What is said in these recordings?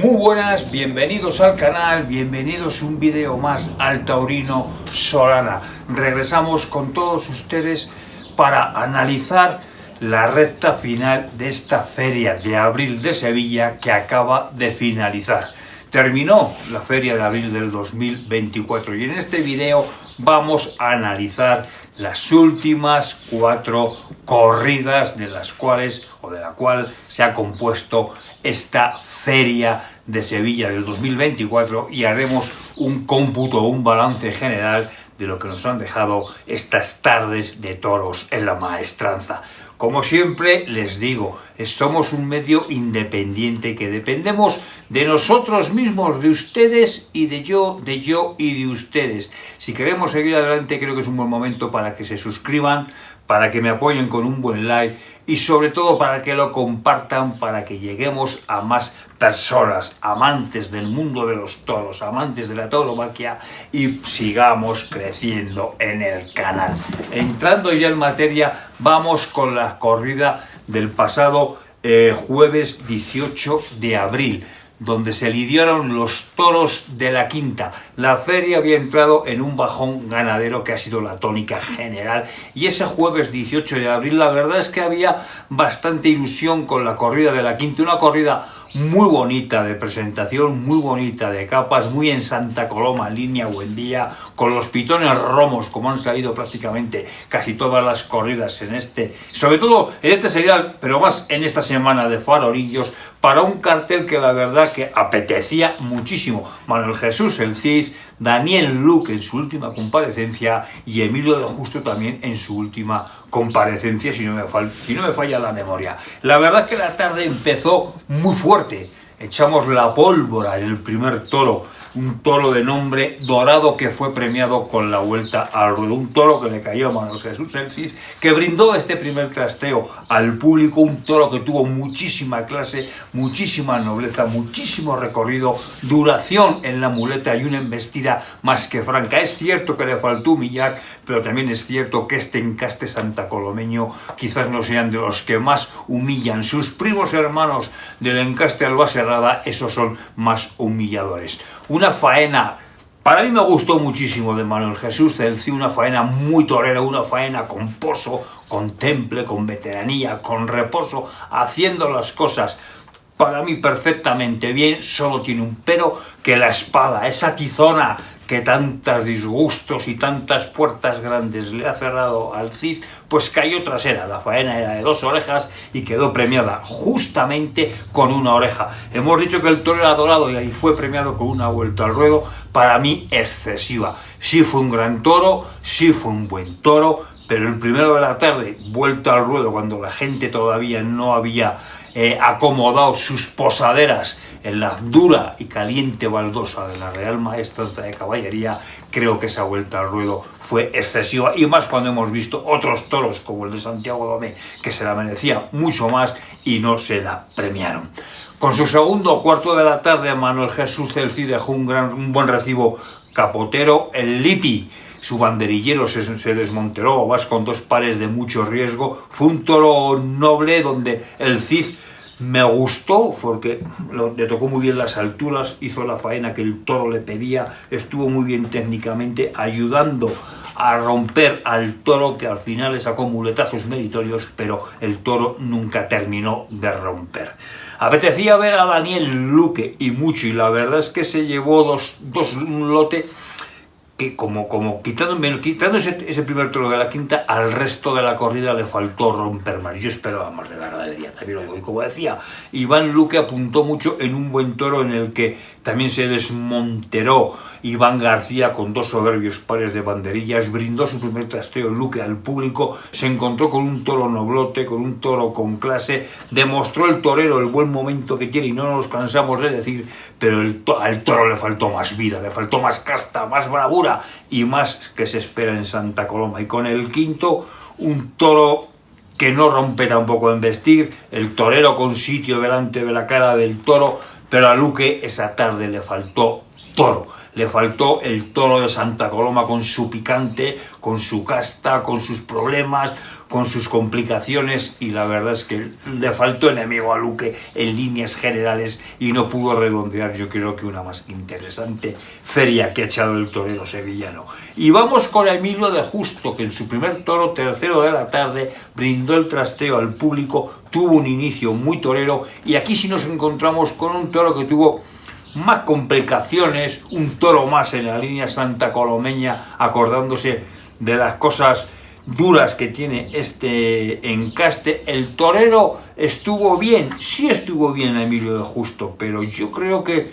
Muy buenas, bienvenidos al canal, bienvenidos a un vídeo más al Taurino Solana. Regresamos con todos ustedes para analizar la recta final de esta feria de abril de Sevilla que acaba de finalizar. Terminó la feria de abril del 2024 y en este vídeo vamos a analizar las últimas 4 corridas de las cuales o de la cual se ha compuesto esta feria de Sevilla del 2024 y haremos un cómputo, un balance general de lo que nos han dejado estas tardes de toros en la maestranza. Como siempre les digo, somos un medio independiente que dependemos de nosotros mismos, de ustedes y de yo y de ustedes. Si queremos seguir adelante, creo que es un buen momento para que se suscriban, para que me apoyen con un buen like y sobre todo para que lo compartan, para que lleguemos a más personas, amantes del mundo de los toros, amantes de la tauromaquia y sigamos creciendo en el canal. Entrando ya en materia, vamos con la corrida del pasado jueves 18 de abril. Donde se lidiaron los toros de la quinta. La feria había entrado en un bajón ganadero que ha sido la tónica general y ese jueves 18 de abril la verdad es que había bastante ilusión con la corrida de la quinta, una corrida muy bonita de presentación, muy bonita de capas, muy en Santa Coloma, línea Buendía, con los pitones romos como han salido prácticamente casi todas las corridas en sobre todo en este serial, pero más en esta semana de farorillos, para un cartel que la verdad que apetecía muchísimo. Manuel Jesús el Cid, Daniel Luque en su última comparecencia y Emilio de Justo también en su última comparecencia, si no me falla la memoria. La verdad que la tarde empezó muy fuerte. Echamos la pólvora en el primer toro, un toro de nombre Dorado que fue premiado con la vuelta al ruedo, un toro que le cayó a Manuel Jesús el Cid, que brindó este primer trasteo al público, un toro que tuvo muchísima clase, muchísima nobleza, muchísimo recorrido, duración en la muleta y una embestida más que franca. Es cierto que le faltó humillar, pero también es cierto que este encaste santacolomeño quizás no sean de los que más humillan. Sus primos hermanos del encaste Albacerrada, esos son más humilladores. Una faena, para mí me gustó muchísimo de Manuel Jesús el Cid, una faena muy torera, una faena con poso, con temple, con veteranía, con reposo, haciendo las cosas para mí perfectamente bien. Solo tiene un pero, que la espada, esa tizona que tantos disgustos y tantas puertas grandes le ha cerrado al Cid, pues cayó trasera. La faena era de 2 orejas y quedó premiada justamente con una oreja. Hemos dicho que el toro era dorado y ahí fue premiado con una vuelta al ruedo, para mí excesiva. Sí fue un gran toro, sí fue un buen toro, pero el primero de la tarde, vuelta al ruedo, cuando la gente todavía no había acomodado sus posaderas en la dura y caliente baldosa de la Real Maestranza de Caballería, creo que esa vuelta al ruedo fue excesiva, y más cuando hemos visto otros toros como el de Santiago Domé, que se la merecía mucho más y no se la premiaron. Con su segundo cuarto de la tarde, Manuel Jesús el Cid dejó un buen recibo capotero. El Lipi, su banderillero, se desmonteró, vas con 2 pares de mucho riesgo. Fue un toro noble donde el Cid me gustó porque le tocó muy bien las alturas, hizo la faena que el toro le pedía, estuvo muy bien técnicamente, ayudando a romper al toro, que al final le sacó muletazos meritorios, pero el toro nunca terminó de romper. Apetecía ver a Daniel Luque y mucho, y la verdad es que se llevó un lote que como quitando ese primer toro de la quinta, al resto de la corrida le faltó romper más. Yo esperaba más de la ganadería, también lo digo. Y como decía, Iván Luque apuntó mucho en un buen toro en el que también se desmonteró Iván García con 2 soberbios pares de banderillas, brindó su primer trasteo Luque al público, se encontró con un toro noblote, con un toro con clase, demostró el torero el buen momento que tiene y no nos cansamos de decir, pero al toro le faltó más vida, le faltó más casta, más bravura y más que se espera en Santa Coloma. Y con el quinto, un toro que no rompe tampoco en vestir, el torero con sitio delante de la cara del toro, pero a Luque esa tarde le faltó toro. Le faltó el toro de Santa Coloma con su picante, con su casta, con sus problemas, con sus complicaciones, y la verdad es que le faltó enemigo a Luque en líneas generales y no pudo redondear, yo creo que una más interesante feria que ha echado el torero sevillano. Y vamos con Emilio de Justo, que en su primer toro, tercero de la tarde, brindó el trasteo al público, tuvo un inicio muy torero, y aquí sí nos encontramos con un toro que tuvo más complicaciones, un toro más en la línea Santa Colomeña, acordándose de las cosas duras que tiene este encaste. El torero estuvo bien, sí estuvo bien Emilio de Justo, pero yo creo que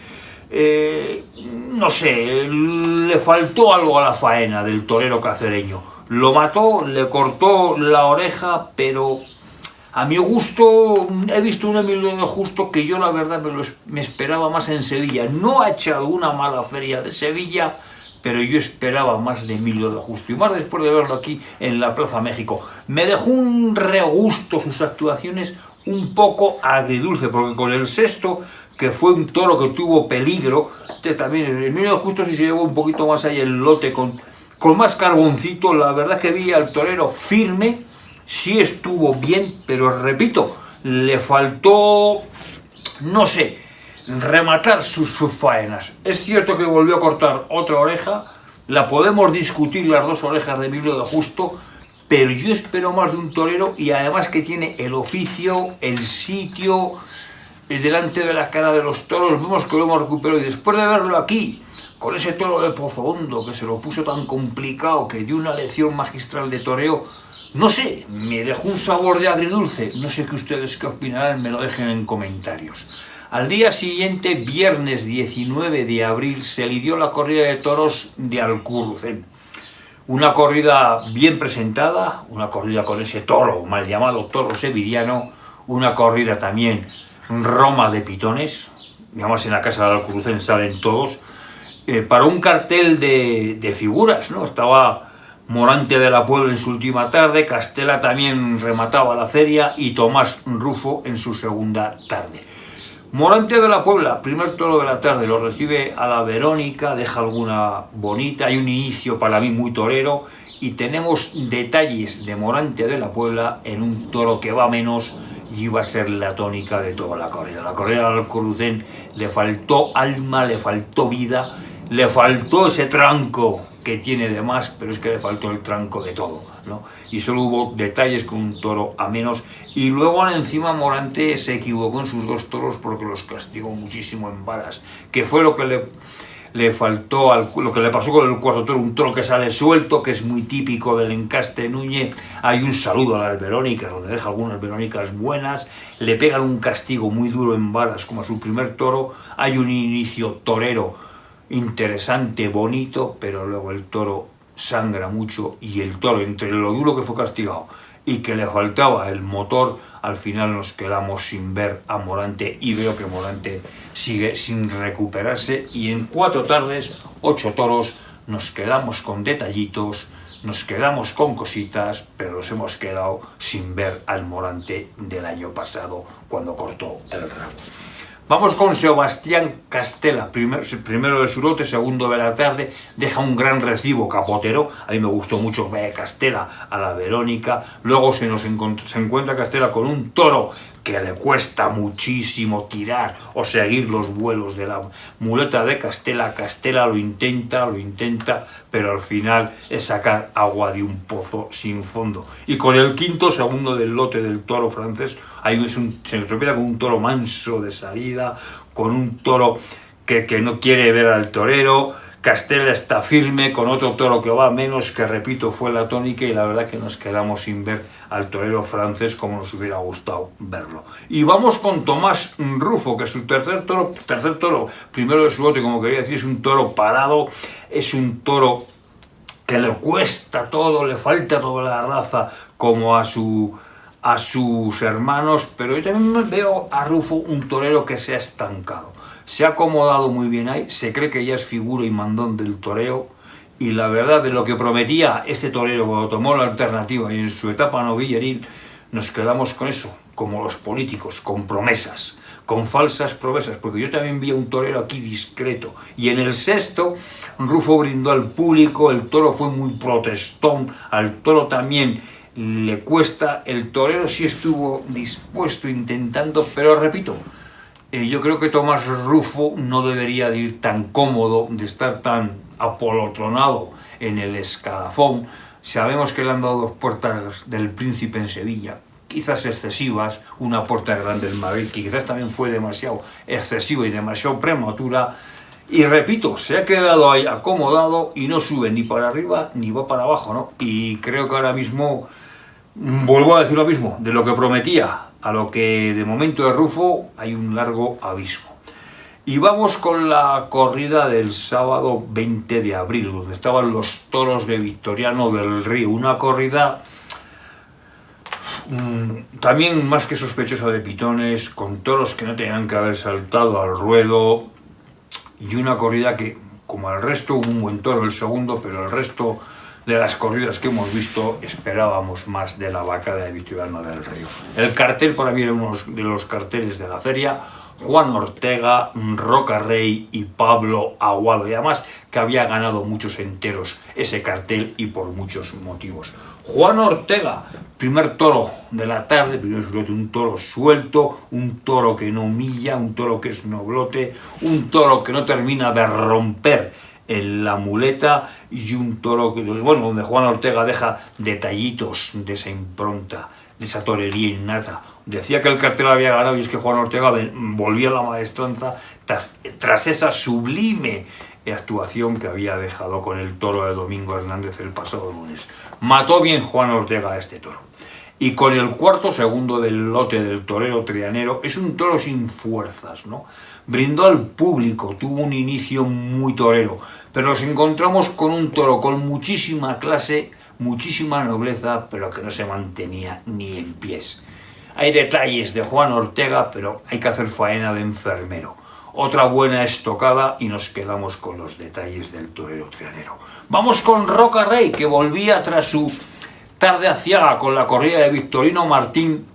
no sé, le faltó algo a la faena del torero cacereño. Lo mató, le cortó la oreja, pero a mi gusto he visto un Emilio de Justo que yo la verdad me esperaba más en Sevilla. No ha echado una mala feria de Sevilla, pero yo esperaba más de Emilio de Justo, y más después de verlo aquí en la Plaza México. Me dejó un regusto sus actuaciones un poco agridulce, porque con el sexto, que fue un toro que tuvo peligro, también Emilio de Justo sí se llevó un poquito más ahí el lote con más carboncito. La verdad que vi al torero firme, sí estuvo bien, pero repito, le faltó, no sé, rematar sus faenas. Es cierto que volvió a cortar otra oreja, la podemos discutir las dos orejas de Emilio de Justo, pero yo espero más de un torero, y además que tiene el oficio, el sitio, delante de la cara de los toros. Vemos que lo hemos recuperado, y después de verlo aquí, con ese toro de Pozo Hondo, que se lo puso tan complicado, que dio una lección magistral de toreo, no sé, me dejó un sabor de agridulce. No sé que ustedes qué opinarán, me lo dejen en comentarios. Al día siguiente, viernes 19 de abril, se lidió la corrida de toros de Alcurucén. Una corrida bien presentada, una corrida con ese toro, mal llamado toro sevillano, una corrida también Roma de pitones, digamos en la casa de Alcurucén salen todos, para un cartel de figuras, ¿no? Estaba Morante de la Puebla en su última tarde, Castela también remataba la feria, y Tomás Rufo en su segunda tarde. Morante de la Puebla, primer toro de la tarde, lo recibe a la Verónica, deja alguna bonita, hay un inicio para mí muy torero, y tenemos detalles de Morante de la Puebla en un toro que va menos, y iba a ser la tónica de toda la corrida. La corrida del Alcurucén le faltó alma, le faltó vida, le faltó ese tranco que tiene de más, pero es que le faltó el tranco de todo, ¿no? Y solo hubo detalles con un toro a menos, y luego encima Morante se equivocó en sus dos toros porque los castigó muchísimo en varas, que fue lo que le faltó, lo que le pasó con el cuarto toro, un toro que sale suelto, que es muy típico del encaste Núñez. Hay un saludo a las Verónicas, donde deja algunas Verónicas buenas, le pegan un castigo muy duro en varas como a su primer toro, hay un inicio torero interesante, bonito, pero luego el toro sangra mucho, y el toro, entre lo duro que fue castigado y que le faltaba el motor, al final nos quedamos sin ver a Morante, y veo que Morante sigue sin recuperarse, y en 4 tardes, 8 toros, nos quedamos con detallitos, nos quedamos con cositas, pero nos hemos quedado sin ver al Morante del año pasado, cuando cortó el rabo. Vamos con Sebastián Castela, primero de su lote, segundo de la tarde, deja un gran recibo capotero. A mí me gustó mucho ver Castela a la Verónica. Luego se encuentra Castela con un toro que le cuesta muchísimo tirar o seguir los vuelos de la muleta de Castela. Castela lo intenta, pero al final es sacar agua de un pozo sin fondo. Y con el quinto, segundo del lote del toro francés, se tropieza con un toro manso de salida, con un toro que no quiere ver al torero. Castela está firme con otro toro que va menos, que repito fue la tónica, y la verdad que nos quedamos sin ver al torero francés como nos hubiera gustado verlo. Y vamos con Tomás Rufo, que es su tercer toro, primero de su lote, como quería decir, es un toro parado, es un toro que le cuesta todo, le falta toda la raza como a sus hermanos, pero yo también veo a Rufo un torero que se ha estancado. Se ha acomodado muy bien ahí, se cree que ya es figura y mandón del toreo, y la verdad, de lo que prometía este torero cuando tomó la alternativa y en su etapa novilleril, nos quedamos con eso, como los políticos, con promesas, con falsas promesas, porque yo también vi a un torero aquí discreto, y en el sexto Rufo brindó al público, el toro fue muy protestón, al toro también le cuesta. El torero sí estuvo dispuesto, intentando, pero repito, yo creo que Tomás Rufo no debería de ir tan cómodo, de estar tan apolotronado en el escalafón. Sabemos que le han dado 2 puertas del Príncipe en Sevilla, quizás excesivas, una puerta grande del Madrid, que quizás también fue demasiado excesiva y demasiado prematura. Y repito, se ha quedado ahí acomodado y no sube ni para arriba ni va para abajo, ¿no? Y creo que ahora mismo, vuelvo a decir lo mismo, de lo que prometía a lo que de momento de Rufo hay un largo abismo. Y vamos con la corrida del sábado 20 de abril, donde estaban los toros de Victoriano del Río. Una corrida también más que sospechosa de pitones, con toros que no tenían que haber saltado al ruedo, y una corrida que, como el resto, hubo un buen toro el segundo, pero el resto de las corridas que hemos visto esperábamos más de la vacada de Victoriano del Río. El cartel para mí era uno de los carteles de la feria. Juan Ortega, Roca Rey y Pablo Aguado, y además que había ganado muchos enteros ese cartel y por muchos motivos. Juan Ortega, primer toro de la tarde, un toro suelto, un toro que no humilla, un toro que es noblote, un toro que no termina de romper en la muleta, y un toro que, bueno, donde Juan Ortega deja detallitos de esa impronta, de esa torería innata. Decía que el cartel había ganado, y es que Juan Ortega volvía a la maestranza tras esa sublime actuación que había dejado con el toro de Domingo Hernández el pasado lunes. Mató bien Juan Ortega a este toro. Y con el cuarto segundo del lote del torero trianero, es un toro sin fuerzas, ¿no? Brindó al público, tuvo un inicio muy torero, pero nos encontramos con un toro con muchísima clase, muchísima nobleza, pero que no se mantenía ni en pies. Hay detalles de Juan Ortega, pero hay que hacer faena de enfermero. Otra buena estocada y nos quedamos con los detalles del torero trianero. Vamos con Roca Rey, que volvía tras su tarde aciaga con la corrida de Victorino Martín,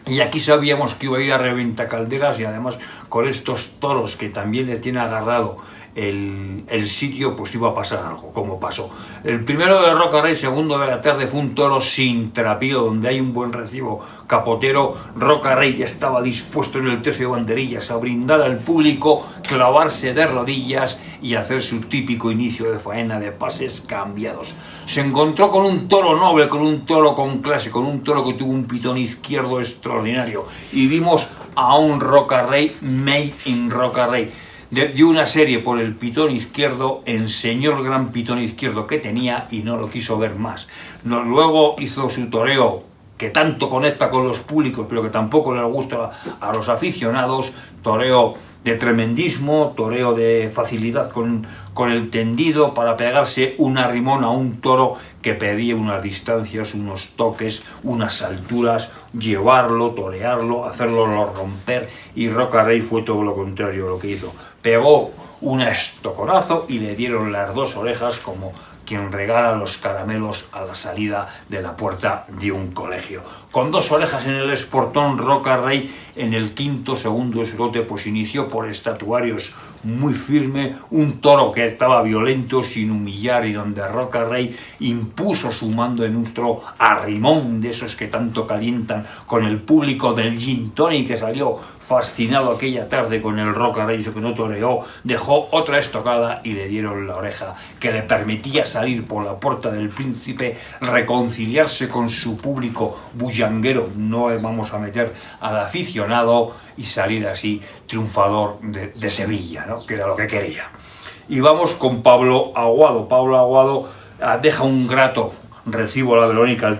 y aquí sabíamos que iba a ir a reventacalderas, y además con estos toros que también le tiene agarrado el sitio, pues iba a pasar algo, como pasó. El primero de Roca Rey, segundo de la tarde, fue un toro sin trapío, donde hay un buen recibo capotero. Roca Rey ya estaba dispuesto en el tercio de banderillas a brindar al público, clavarse de rodillas y hacer su típico inicio de faena de pases cambiados. Se encontró con un toro noble, con un toro con clase, con un toro que tuvo un pitón izquierdo extraordinario, y vimos a un Roca Rey made in Roca Rey. Dio una serie por el pitón izquierdo, enseñó el gran pitón izquierdo que tenía y no lo quiso ver más. Luego hizo su toreo, que tanto conecta con los públicos, pero que tampoco le gusta a los aficionados, toreo de tremendismo, toreo de facilidad con el tendido para pegarse un arrimón a un toro que pedía unas distancias, unos toques, unas alturas, llevarlo, torearlo, hacerlo romper, y Roca Rey fue todo lo contrario lo que hizo. Pegó un estoconazo y le dieron las 2 orejas como quien regala los caramelos a la salida de la puerta de un colegio. Con 2 orejas en el esportón, Roca Rey en el quinto segundo de su lote pues inició por estatuarios muy firme, un toro que estaba violento sin humillar, y donde Roca Rey impuso su mando en un toro arrimón de esos que tanto calientan con el público del Gin Tonic, que salió fascinado aquella tarde con el Roca Rey, que no toreó, dejó otra estocada y le dieron la oreja que le permitía salir por la puerta del Príncipe, reconciliarse con su público bullanguero, no vamos a meter al aficionado, y salir así triunfador de Sevilla, ¿no? Que era lo que quería. Y vamos con Pablo Aguado. Pablo Aguado deja un grato recibo a la Verónica, el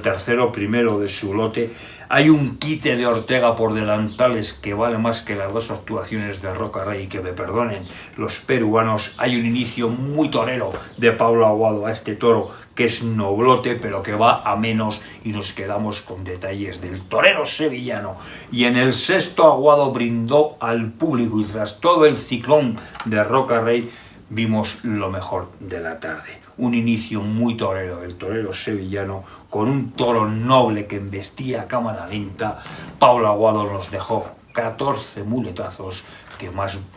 primero de su lote. Hay un quite de Ortega por delantales que vale más que las 2 actuaciones de Roca Rey, que me perdonen los peruanos. Hay un inicio muy torero de Pablo Aguado a este toro, que es noblote, pero que va a menos, y nos quedamos con detalles del torero sevillano. Y en el sexto, Aguado brindó al público, y tras todo el ciclón de Roca Rey vimos lo mejor de la tarde. Un inicio muy torero del torero sevillano, con un toro noble que embestía a cámara lenta. Pablo Aguado nos dejó 14 muletazos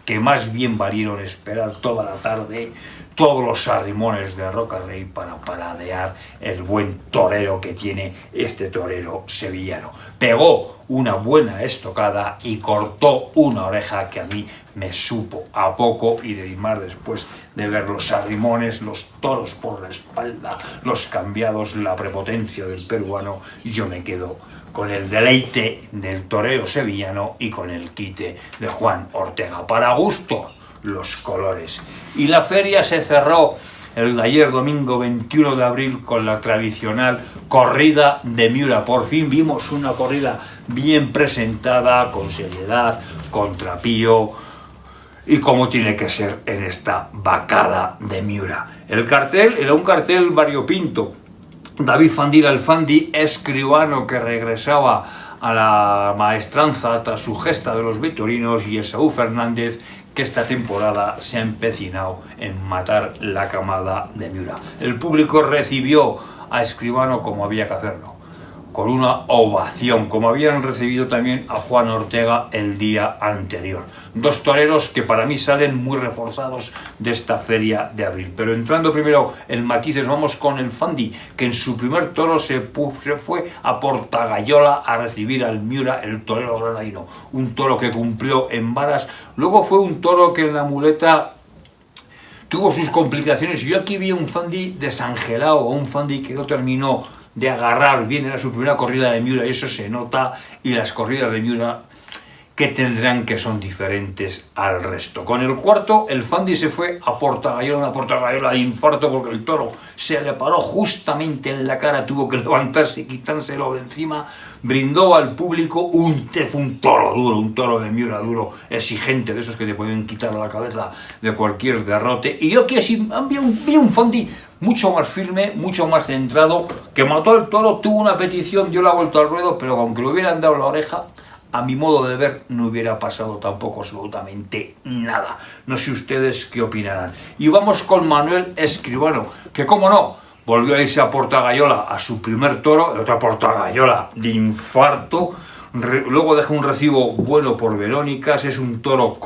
que más bien valieron esperar toda la tarde todos los arrimones de Roca Rey para paladear el buen torero que tiene este torero sevillano. Pegó una buena estocada y cortó una oreja que a mí me supo a poco, y de más después de ver los arrimones, los toros por la espalda, los cambiados, la prepotencia del peruano, yo me quedo con el deleite del torero sevillano y con el quite de Juan Ortega. Para gusto, los colores. Y la feria se cerró el de ayer, domingo 21 de abril, con la tradicional corrida de Miura. Por fin vimos una corrida bien presentada, con seriedad, con trapío, y como tiene que ser en esta vacada de Miura. El cartel era un cartel variopinto. David Fandil Alfandi, escribano que regresaba a la maestranza tras su gesta de los vitorinos, y Esaú Fernández, que esta temporada se ha empecinado en matar la camada de Miura. El público recibió a Escribano como había que hacerlo, con una ovación, como habían recibido también a Juan Ortega el día anterior. Dos toreros que para mí salen muy reforzados de esta feria de abril. Pero entrando primero en matices, vamos con el Fandi, que en su primer toro se fue a Portagayola a recibir al Miura, el torero granadino. Un toro que cumplió en varas. Luego fue un toro que en la muleta tuvo sus complicaciones. Yo aquí vi un Fandi desangelado, un Fandi que no terminó de agarrar bien. Era su primera corrida de Miura y eso se nota, y las corridas de Miura que tendrán que son diferentes al resto. Con el cuarto, el Fandi se fue a Portagayola, una Portagayola de infarto, porque el toro se le paró justamente en la cara, tuvo que levantarse y quitárselo de encima. Brindó al público fue un toro duro, un toro de Miura duro, exigente, de esos que te pueden quitar la cabeza de cualquier derrote. Y yo aquí así vi un Fandi mucho más firme, mucho más centrado, que mató al toro, tuvo una petición, dio la vuelta al ruedo, pero aunque le hubieran dado la oreja, a mi modo de ver, no hubiera pasado tampoco absolutamente nada. No sé ustedes qué opinarán. Y vamos con Manuel Escribano, que como no, volvió a irse a Portagayola a su primer toro, otra Portagayola de infarto. Luego deja un recibo bueno por Verónicas. Es un toro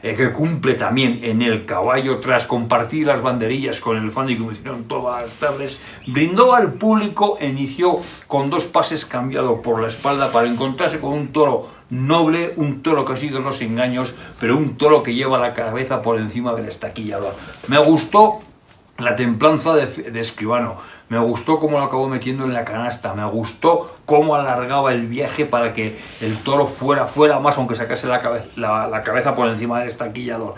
que cumple también en el caballo. Tras compartir las banderillas con el Fandi, como hicieron todas las tardes, brindó al público e inició con dos pases cambiados por la espalda para encontrarse con un toro noble, un toro que ha sido los engaños, pero un toro que lleva la cabeza por encima del estaquillador. Me gustó la templanza de Escribano, me gustó cómo lo acabó metiendo en la canasta, me gustó cómo alargaba el viaje para que el toro fuera más, aunque sacase la cabeza por encima del estaquillador.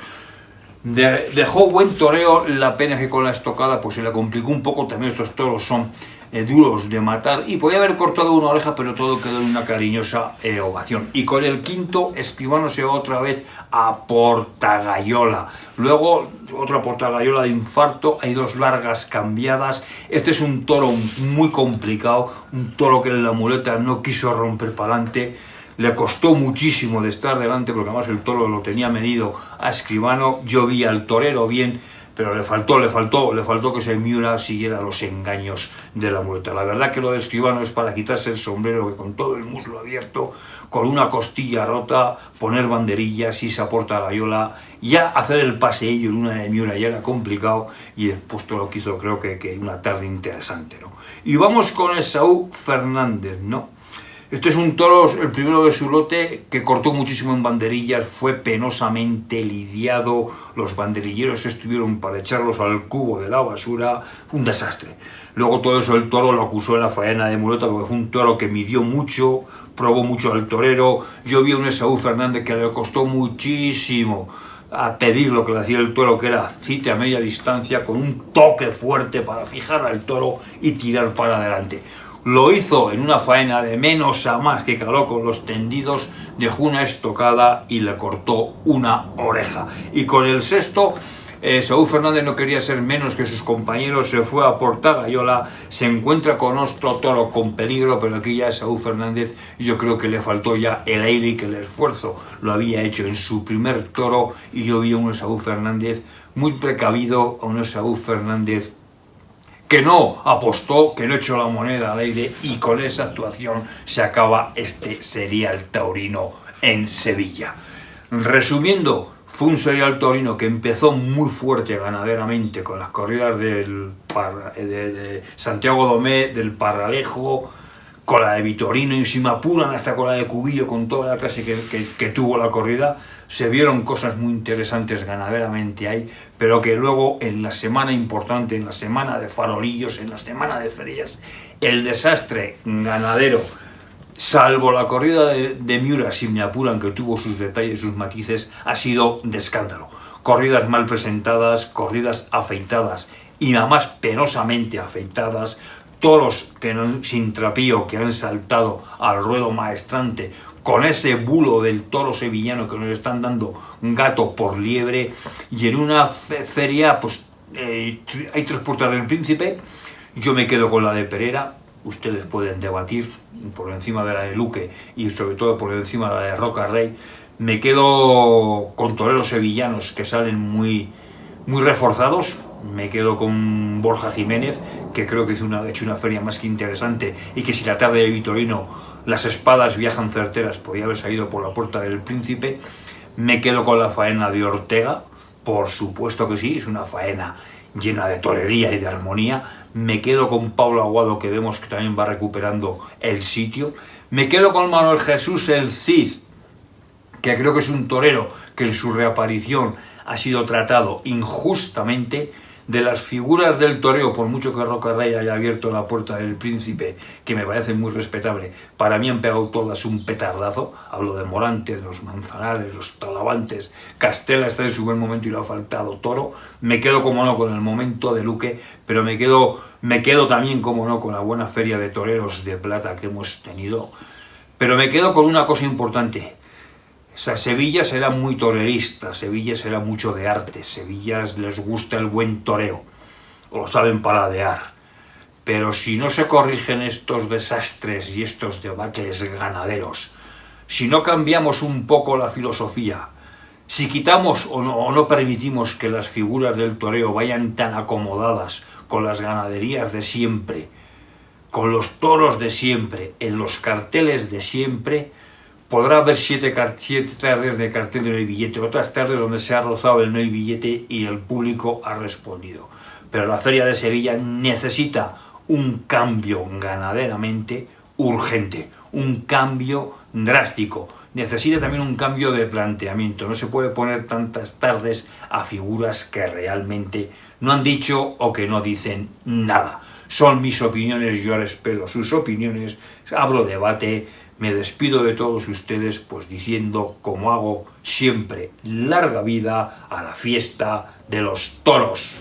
Dejó buen toreo. La pena es que con la estocada pues se le complicó un poco. También estos toros son duros de matar, y podía haber cortado una oreja, pero todo quedó en una cariñosa ovación. Y con el quinto, Escribano se va otra vez a Portagayola. Luego otra Portagayola de infarto. Hay dos largas cambiadas. Este es un toro muy complicado, un toro que en la muleta no quiso romper para adelante. Le costó muchísimo de estar delante, porque además el toro lo tenía medido a Escribano. Yo vi al torero bien, pero le faltó que ese Miura siguiera los engaños de la muleta. La verdad que lo de Escribano es para quitarse el sombrero, que con todo el muslo abierto, con una costilla rota, poner banderillas, irse a Portagayola, ya hacer el paseillo en una de Miura ya era complicado, y después todo lo que hizo, creo que una tarde interesante, ¿no? Y vamos con Esaú Fernández, ¿no? Este es un toro, el primero de su lote, que cortó muchísimo en banderillas, fue penosamente lidiado, los banderilleros estuvieron para echarlos al cubo de la basura, un desastre. Luego todo eso el toro lo acusó en la faena de muleta, porque fue un toro que midió mucho, probó mucho al torero. Yo vi a un Esaú Fernández que le costó muchísimo a pedir lo que le hacía el toro, que era cite a media distancia, con un toque fuerte para fijar al toro y tirar para adelante. Lo hizo en una faena de menos a más, que caló con los tendidos, dejó una estocada y le cortó una oreja. Y con el sexto, Esaú Fernández no quería ser menos que sus compañeros, se fue a Portagayola, se encuentra con otro toro con peligro, pero aquí ya Esaú Fernández, yo creo que le faltó ya el aire y que el esfuerzo lo había hecho en su primer toro, y yo vi a un Esaú Fernández muy precavido, a un Esaú Fernández que no apostó, que no echó la moneda al aire, y con esa actuación se acaba este serial taurino en Sevilla. Resumiendo, fue un serial taurino que empezó muy fuerte ganaderamente con las corridas de Santiago Domé, del Parralejo, con la de Vitorino, y si me apuran hasta con la de Cubillo, con toda la clase que tuvo la corrida. Se vieron cosas muy interesantes ganaderamente ahí, pero que luego en la semana importante, en la semana de farolillos, en la semana de ferias, el desastre ganadero, salvo la corrida de Miura, si me apuran, que tuvo sus detalles, sus matices, ha sido de escándalo. Corridas mal presentadas, corridas afeitadas, y nada más penosamente afeitadas, toros sin trapío que han saltado al ruedo maestrante, con ese bulo del toro sevillano que nos están dando gato por liebre. Y en una feria, pues hay 3 puertas del Príncipe. Yo me quedo con la de Perera. Ustedes pueden debatir por encima de la de Luque y sobre todo por encima de la de Roca Rey. Me quedo con toreros sevillanos que salen muy reforzados. Me quedo con Borja Jiménez, que creo que ha hecho una feria más que interesante, y que si la tarde de Vitorino las espadas viajan certeras, podría haber salido por la puerta del Príncipe. Me quedo con la faena de Ortega, por supuesto que sí, es una faena llena de torería y de armonía. Me quedo con Pablo Aguado, que vemos que también va recuperando el sitio. Me quedo con Manuel Jesús el Cid, que creo que es un torero que en su reaparición ha sido tratado injustamente. De las figuras del toreo, por mucho que Roca Rey haya abierto la puerta del Príncipe, que me parece muy respetable, para mí han pegado todas un petardazo. Hablo de Morante, de los Manzanares, los Talavantes. Castela está en su buen momento y le ha faltado toro. Me quedo, como no, con el momento de Luque, pero me quedo también, como no, con la buena feria de toreros de plata que hemos tenido. Pero me quedo con una cosa importante. O sea, Sevilla será muy torerista, Sevilla será mucho de arte, Sevilla les gusta el buen toreo, lo saben paladear. Pero si no se corrigen estos desastres y estos debacles ganaderos, si no cambiamos un poco la filosofía, si quitamos o no permitimos que las figuras del toreo vayan tan acomodadas con las ganaderías de siempre, con los toros de siempre, en los carteles de siempre, podrá haber 7 tardes de cartel de no hay billete, otras tardes donde se ha rozado el no hay billete y el público ha respondido. Pero la feria de Sevilla necesita un cambio ganaderamente urgente, un cambio drástico. Necesita también un cambio de planteamiento. No se puede poner tantas tardes a figuras que realmente no han dicho o que no dicen nada. Son mis opiniones, yo ahora espero sus opiniones, abro debate. Me despido de todos ustedes, pues diciendo, como hago siempre, larga vida a la fiesta de los toros.